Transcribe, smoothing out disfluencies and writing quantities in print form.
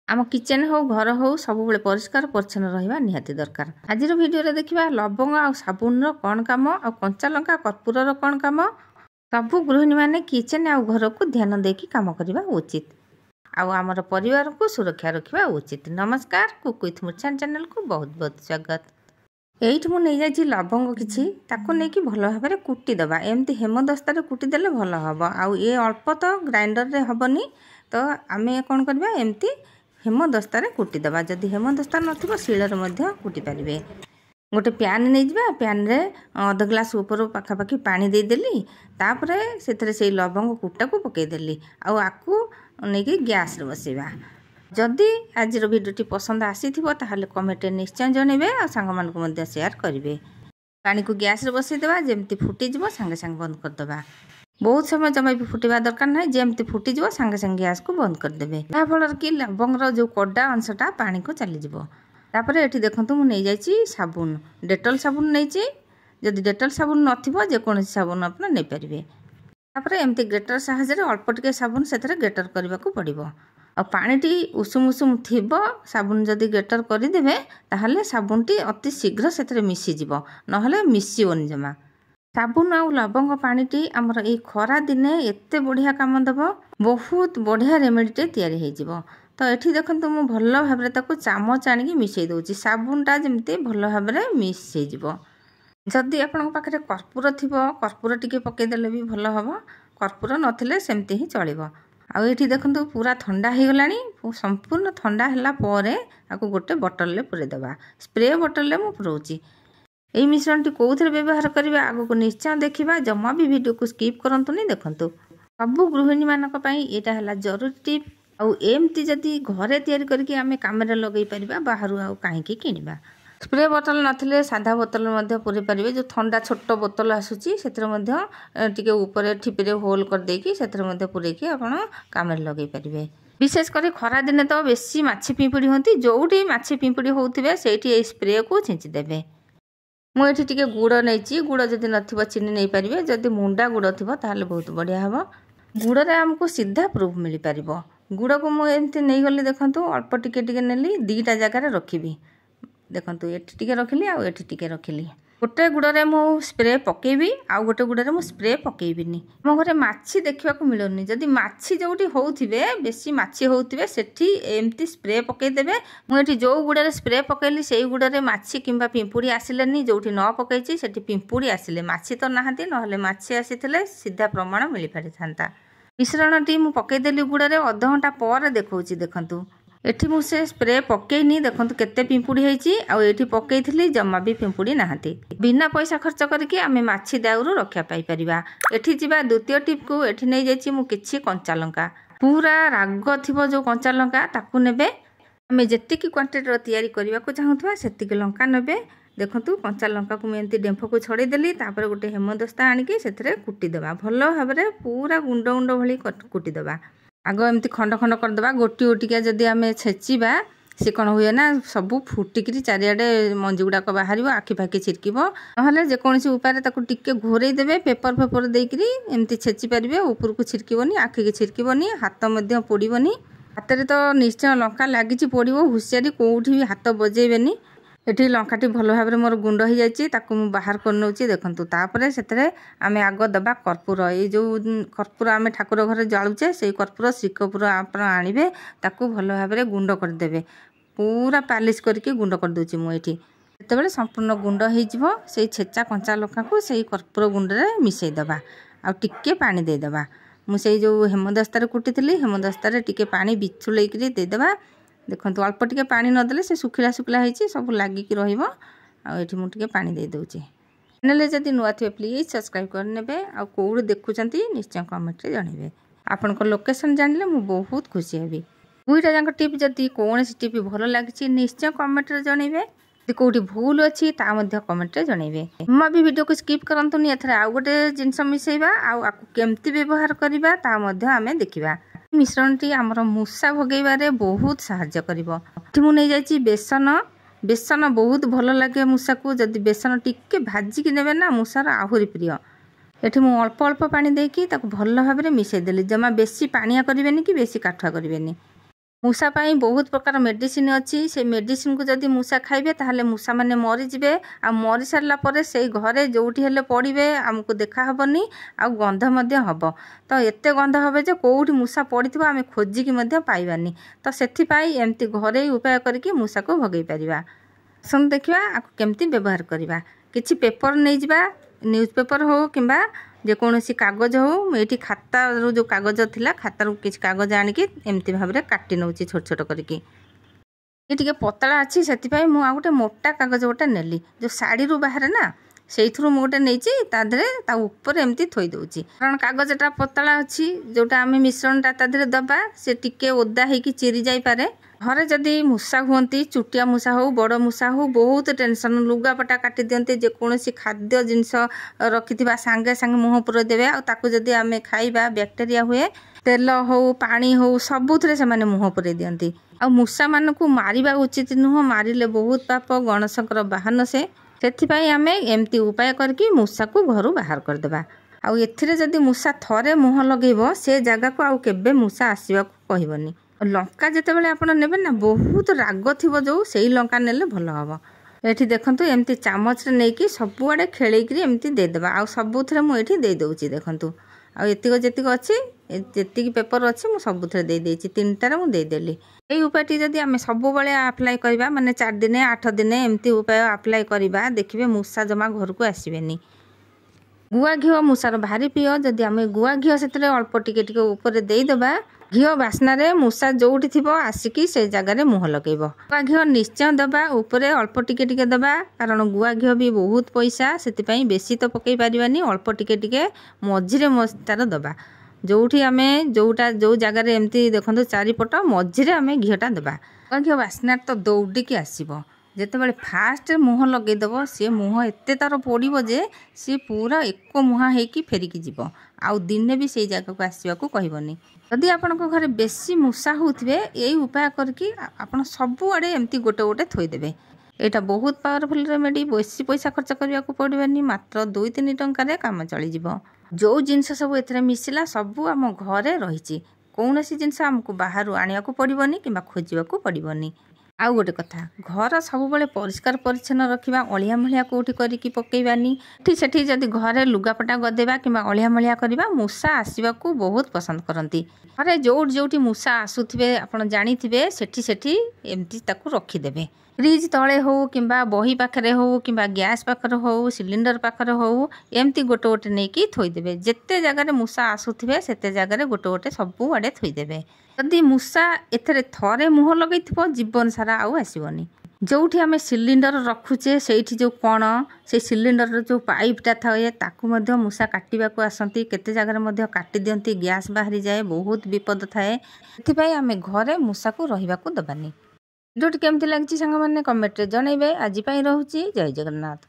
आम किचेन हो घर हो सब परिष्कार परिच्छन्न रहा निहाती दरकार। आज वीडियो देखिए लवंग आ साबुन कौन काम आ कंचा लंका कर्पूर कौन काम सबू गृहिणी मैंने किचेन आ घर को ध्यान देकी काम करवा उचित आमर परिवार को सुरक्षा रखा उचित। नमस्कार, कुक विथ मुर्छान चैनल को बहुत बहुत स्वागत। एइठ मु नहीं जाइछि लवंग किछि ताको नेकी भल भाव में कुटिदेबा। एमती हेमदस्तार कुटिदेले भल हम आउ ये अल्प तो ग्राइंडर रे हबनी तो आमे कौन करबा एमती हेमदस्तार कुटिदेबा। जदि हेमदस्ता नथिबो शिଳରେ ମଧ୍ୟ कुटी पारिबे। गोटे प्यान नहीं जा प्यान रे अध ग्लास ऊपर पाखापाखि पानी देदेली तापरे सेथरे से लवंग कुटा को पकईदेली आकु नहीं गैस रे बसेबा। जदि आज वीडियोटी पसंद आसी ताहले कमेंट निश्चय जनइबे आ सांग मान को मध्य शेयर करिवे। पानी को गैस रे बसईदेबा जेमती फुटीजिवो सांगे सांगे बंद करदेबा। बहुत समय जमा भी फुटवा दरकार ना, जमती फुटीज सांगे सांगे गैस को बंद करदे याफल कि लवंग जो कड़ा अंशटा पानी को चलीज। तापर ये देखो मुझे साबुन डेटल साबुन नहीं, जदि डेटल साबुन नथिबो जेकोसी साबुन आपन नहीं पारिबे। तापर एमती ग्रेटर साहाय्य अल्प टिके साबुन से ग्रेटर करने को पड़ो आ पानीटी उषुम उषुम थिबो साबुन जदि ग्रेटर करदेवे ताहले साबुनटी अति शीघ्र से मिसीज नहले मिसीबनी जमा। साबुन आ लवंग पानीटी आमर ये खरा दिने एते बढ़िया काम देव, बहुत बढ़िया रेमेडीटे तैयारी हो। तो ये देखो मु भल भाव में चामच आनिकी मिसई दूसरी साबुनटा जमती भल भाव में मिसई जीवो। जदि आपण पाखे कर्पूर थी कर्पूर टिके पकईदेले भी भल हम, कर्पूर नथिले सेमती ही चलो। आउ ये देखो पूरा ठंडा हो गलानी, संपूर्ण ठंडा है आपको गोटे बोतल पूरेदेवा। स्प्रे बोतल में पुराऊँगी। यही मिश्रणटी कौन व्यवहार करेंगे आग को निश्चय देखा, जमा भी वीडियो को स्किप करंतु नहीं देखंतु। सबू गृहिणी मानक पई एटा हला जरूरी टिप। आउ एमती जदि घरे तैयारी करके आमे कामरे लगई परिबा बाहरु आउ काहे की किनिबा। स्प्रे बोतल नथिले साधा बोतल मध्ये पुरे परिबे। जो ठंडा छोट बोतल आसुची सेतर मध्ये टिके ऊपर ठिपरे होल कर देकी सेतर मध्ये पुरे की आपण कामरे लगई परिबे। विशेष कर खरा दिन तो बेसी माछी पिंपुड़ी होती, जोठी माछी पिंपुड़ी होउथिबे सेठी ए स्प्रे को छिंची देबे। मुझे टे गुड़ नहीं, गुड़ जदि नथिबो चीनी नहीं पारिबे, जदि मुंडा गुड़ थिबो ताहले बहुत बढ़िया हम। गुड़ रे हमको सीधा प्रूफ मिल पार। गुड़ को मुझे नहीं गली देखो अल्प टिके नेली दीटा जगार रखी देखो ये रखिली आउ ये रखिली। गोटे गुड़े मु स्प्रे पकेबी आउ गोटे गुड़े मु स्प्रे पकेबिनी। मो घरे माछी देखा मिलूनी, जदि माछी जोटी होउथिबे बेसी माछी होउथिबे सेठी एमती स्प्रे पकेदेबे। मुझे जो गुड़े स्प्रे पकेली से गुड़े माछी किंबा पिंपुड़ी आसिलेनी, जोटी न पकईची सेठी पिंपुड़ी आसिले, माछी तो नाहांती नहले माछी आसीथिले सीधा प्रमाण मिल पारि थांता। मिश्रणटी मु पकेदेली गुड़े अध घंटा पर देखौची देखंतु। एठी मु से स्प्रे पकेनी देखंतु केते पिंपुड़ी हेची आ एठी पकेइथिली जम्मा भी पिंपुड़ी नाहांती। बिना पैसा खर्च करके आमे माछी दाउरू रक्षा पाई परिबा। एठी जिबा द्वितीय टिप को एठी नै जाइची मु किछि कंचा लंका, पूरा राग थिबो जो कंचा लंका ताकू नेबे। आमे जेतिकी क्वांटिटी रो तयारी करबा को चाहुथबा सेतिकी लंका नेबे। देखंतु कंचा लंका को एमती डेंफ को छड़े देली तापर गोटे हेमदस्ता आनिकी सेथरे कुटी देबा। भलो भाबरे पूरा गुंड गुंड भली कुटी देबा। आग एमती खंड खंड करदेबा। गोटी गोटिका जदि आमे छेचिबा सी कौन हुए ना सबू फुटिकी चारिआडे मंजी गुड़ाक बाहर आखि फाखि छिड़किब नहले जेकोसी उपाय ताको टिके घोरई देबे। पेपर फेपर देकरी एमती छेची पारिबे, ऊपर को छिड़किबनी, आखि की छिड़किबनी, हाथ मध्य पोड़ीबनी। हाथ रे तो निश्चय लंका लागिची पोड़िबो, हुसियारी कोउठी भी हाथ बजेबेनी। एठी लंकाटी भल भाव में मोर गुंड हो जाइए ताकू मु बाहर कर नौची देखंतु। तापरे सेतरे आमे आग दबा कर्पूर, ये जो कर्पूर आमे ठाकुर घरे जालुचे से कर्पूर श्रीकपूर आप आनिबे ताकू भल भाव में गुंड कर देबे। पूरा पालिश करके गुंड कर दोची मु एठी। सेतेबेले संपूर्ण गुंड हो जिवो से छेचा कंचा लंका को से कर्पूर गुंड रे मिसई दबा आ टिके पानी दे दबा। मु से जो हेमदस्तार कुटीथिली हेमदस्तार टिके पानी बिछुलई करी दे दबा। देखो अल्प टिके पानी नदेले से सुखिला सुखिला होइछि सब लागिकी रहिबो। आ एठी मु टिके पानी दे दउछि। चैनल जदि नुआ थे प्लीज सब्सक्राइब कर नेबे आ कोउड देखुचंती निश्चय कमेंट रे जणिबे। आपनको लोकेशन जानिले मु बहुत खुशी हेबी। दुईटा जाक टिप जदि कोनोसी टिप भल लागिछि निश्चय कमेंट रे जणिबे। यदि कोउठी भूल अछि ता मध्ये कमेंट रे जणिबे। हम भी वीडियो को स्किप करंतुनी, एथरे आ गोटे जिंस मिसैबा आ आकु केमती व्यवहार करिबा ता मध्ये आमे देखिबा। मिश्रणटी आमर मूषा भगेबारे बहुत साहाय्य करिवो। एठी मु नै जाइछि बेसन। बेसन बहुत भल लगे मूषा को, जदि बेसन टिके भाजिकी नेबे ना मूषार आहुरी प्रिय। एठी मु अल्प अल्प पानी देकी ताकू भल भाव में मिसई देली, जमा बेसी पानिया करिवेनी कि बेसी काठुआ करिवेनी। मूषा पाई बहुत प्रकार मेडिसिन अच्छी से मेडिसिन को जदि मूषा खाइबे ताहले मूषा माने मरीजे आ मरी सारा पर से घरे जोठी हेले पड़े आमको देखा हेनी आ गंध हम तो एत गंध हे जो कौटी मूषा पड़ी आम खोजिकी पाइबानी तो से एमती घरे उपाय करके मूषा को भगई पार आसन देखा आपको केमती व्यवहार करवा किसी पेपर नहीं जा न्यूज पेपर हो कि जेकोसी कागज हो ये खातार जो कागज थिला खातार किसी कागज आणिकी एमती भाव में काटी नौ छोट छोट करके ये पतला अच्छी से मुझे गोटे मोटा कागज गोटे नेली जो साड़ी रू बाहर ना से गोटे नहीं ऊपर एमती थोई दूची कारण कागजटा पतला अच्छी जोटा आम मिश्रणटा तादेह दबा से टिके ओदा होगी चिरी जापे घरे जदि मूषा हुंती चुटिया मूषा हो बड़ मूषा हो बहुत टेंशन लुगापटा काटी दियंते जेकोसी खाद्य जिनस रखि सांगे सांगे मुँह पुर देवे आदि आम खाइबा बैक्टेरिया हुए तेल हो पानी हो सबुथ से मुँह पुरे दियंती आ मूषा मानक मारिबा उचित नुह मारिले बहुत पाप गणेशकर बाहन से आम एमती उपाय करके मूषा को घर बाहर करदेबा आउ एथिरे जदि मूषा थरे मुँह लगेब से जगह को आउ केबे मूषा आसवा कहबनी लंका जितेबाला आप ने ना बहुत राग थी जो से लंका नेले भल हम ये देखु एमती चामच नहीं कि सबुआड़े खेल एमती देदेबा आ सबुथ मुझे देदे देखूँ आतीक जी अच्छी जी पेपर अच्छी मुझे सबुथ दे तीनटार मुदेदेली यही उपाय जदि आम सब आप्लाय करवा माने 4 दिन 8 दिन एमती उपाय आप्लाय करवा देखिए मूषा जमा घर को आसबेनी गुआ घी मूषार भारी प्रिय जदि आम गुआ घी से अल्प टिके ऊपर देदेबा घी बास्नारे मूषा जोटी थी आसिकी से जगार मुँह लगेब गुआ घी निश्चय दबा उपरे अल्प टिके दबा कारण गुआ घी भी बहुत पैसा से बेसी तो पकई पारानी अल्प टिके मझिरे तार दबा जोठी आम जोटा जो जगार एमती देखो चारिपट मझिरे आम घीटा दबा गुआ घी बास्ना तो दौड़िकी आसब जिते फास्ट मुँह लगेदेव सी मुँह एत तार पड़ो जे सी पूरा एक मुहाँ होगी फेरिकी जीव आउ दिने भी से जगह को आसवा कहबनी जदि आपण घरे बेसी मूषा होते यही उपाय करके आप सबुआड़े एमती गोटे गोटे थोदेवे यहाँ बहुत पावरफुल रेमेडी बेसी पैसा खर्च करने को पड़वानी मात्र 2-3 टंकार काम चलीज जो जिनस सब ए मिसला सबू आम घरे रही कौन सी जिनस आमको बाहर आने को पड़ोनी कि खोजा पड़ोनी आउ गोटे कथा घर सब परिष्कार परिच्छन्न रखा अलिया मलिया कौटी करके पकईबानी से जदि घरे लुगापटा गदेबा कि अलिया मलिया करवा मूषा आसवा को बहुत पसंद करती घरे जोटी मूषा आसुवे आप जाथे सेठी एमती रखिदेवे फ्रिज तले हो कि बही पाखे हो कि गैस पाखे हो सिलिंडर पाखे हो एमती गोटे गोटे नहीं कि थोदेवे जिते जगार मूषा आसुवे से जगार गोटे गोटे सबू आड़े थोदेवे जदि मूषा एथरे थरे मुँह लगे जीवन सारा आउ आसबनी जोठी आम सिलिंडर रखुचे से जो कण से सिलिंडर जो पाइपटा थाए ताकू मूषा काटा को आसती केते जगार काटी दियंती गैस बाहरी जाए बहुत विपद थाए से आम घरे मूषा को रहिबा को दबानी भिडियोटी केमती लगी सांग मैंने कमेंट रे जनइबे आज रोचे जय जगन्नाथ।